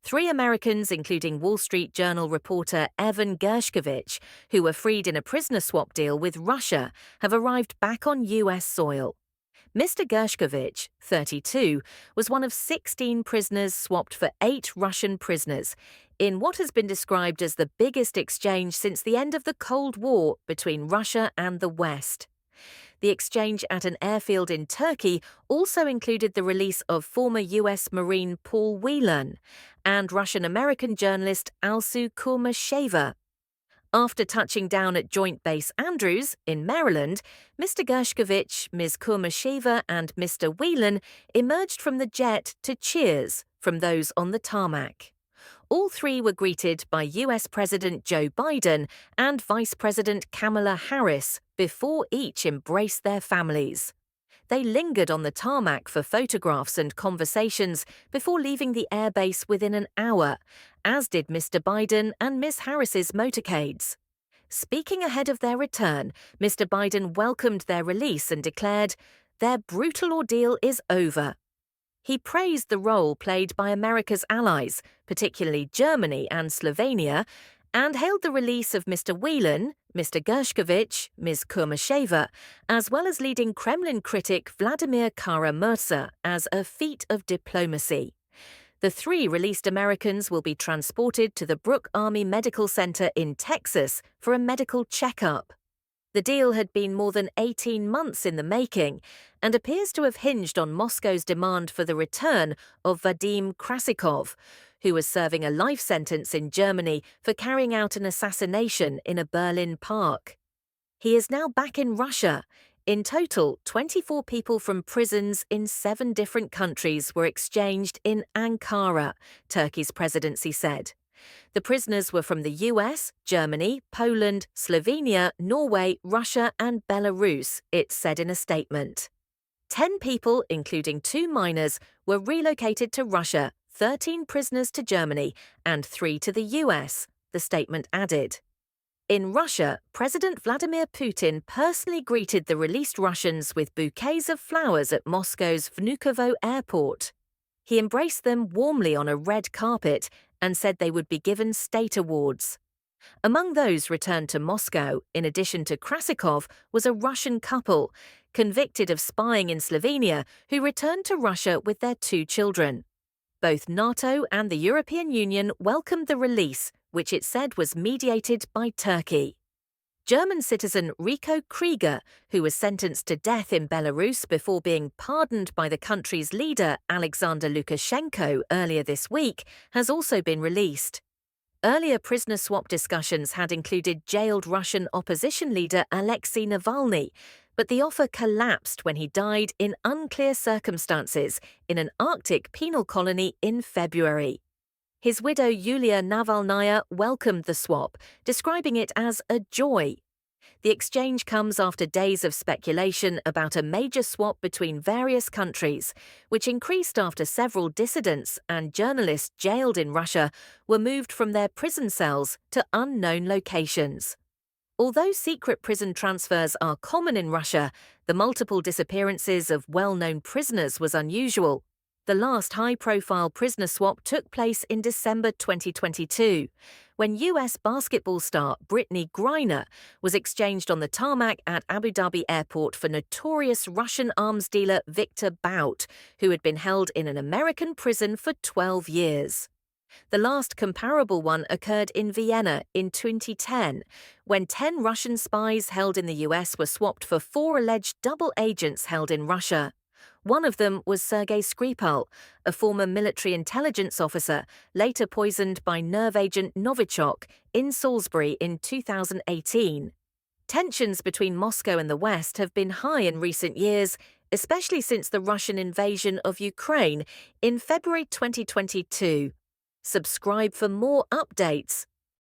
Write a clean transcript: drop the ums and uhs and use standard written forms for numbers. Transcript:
Three Americans, including Wall Street Journal reporter Evan Gershkovich, who were freed in a prisoner swap deal with Russia, have arrived back on U.S. soil. Mr. Gershkovich, 32, was one of 16 prisoners swapped for 8 Russian prisoners, in what has been described as the biggest exchange since the end of the Cold War between Russia and the West. The exchange at an airfield in Turkey also included the release of former U.S. Marine Paul Whelan and Russian-American journalist Alsu Kurmasheva. After touching down at Joint Base Andrews in Maryland, Mr. Gershkovich, Ms. Kurmasheva and Mr. Whelan emerged from the jet to cheers from those on the tarmac. All three were greeted by US President Joe Biden and Vice-President Kamala Harris before each embraced their families. They lingered on the tarmac for photographs and conversations before leaving the airbase within an hour, as did Mr. Biden and Ms. Harris's motorcades. Speaking ahead of their return, Mr. Biden welcomed their release and declared, "Their brutal ordeal is over." He praised the role played by America's allies, particularly Germany and Slovenia, and hailed the release of Mr. Whelan, Mr. Gershkovich, Ms. Kurmasheva, as well as leading Kremlin critic Vladimir Kara-Murza as a feat of diplomacy. The three released Americans will be transported to the Brooke Army Medical Center in Texas for a medical checkup. The deal had been more than 18 months in the making and appears to have hinged on Moscow's demand for the return of Vadim Krasikov, who was serving a life sentence in Germany for carrying out an assassination in a Berlin park. He is now back in Russia. In total, 24 people from prisons in 7 different countries were exchanged in Ankara, Turkey's presidency said. The prisoners were from the US, Germany, Poland, Slovenia, Norway, Russia and Belarus, it said in a statement. 10 people, including 2 minors, were relocated to Russia, 13 prisoners to Germany and 3 to the US, the statement added. In Russia, President Vladimir Putin personally greeted the released Russians with bouquets of flowers at Moscow's Vnukovo airport. He embraced them warmly on a red carpet and said they would be given state awards. Among those returned to Moscow, in addition to Krasikov, was a Russian couple, convicted of spying in Slovenia, who returned to Russia with their 2 children. Both NATO and the European Union welcomed the release, which it said was mediated by Turkey. German citizen Rico Krieger, who was sentenced to death in Belarus before being pardoned by the country's leader Alexander Lukashenko earlier this week, has also been released. Earlier prisoner swap discussions had included jailed Russian opposition leader Alexei Navalny, but the offer collapsed when he died in unclear circumstances in an Arctic penal colony in February. His widow Yulia Navalnaya welcomed the swap, describing it as a joy. The exchange comes after days of speculation about a major swap between various countries, which increased after several dissidents and journalists jailed in Russia were moved from their prison cells to unknown locations. Although secret prison transfers are common in Russia, the multiple disappearances of well-known prisoners was unusual. The last high-profile prisoner swap took place in December 2022, when US basketball star Brittany Griner was exchanged on the tarmac at Abu Dhabi Airport for notorious Russian arms dealer Viktor Bout, who had been held in an American prison for 12 years. The last comparable one occurred in Vienna in 2010, when 10 Russian spies held in the US were swapped for 4 alleged double agents held in Russia. One of them was Sergei Skripal, a former military intelligence officer, later poisoned by nerve agent Novichok in Salisbury in 2018. Tensions between Moscow and the West have been high in recent years, especially since the Russian invasion of Ukraine in February 2022. Subscribe for more updates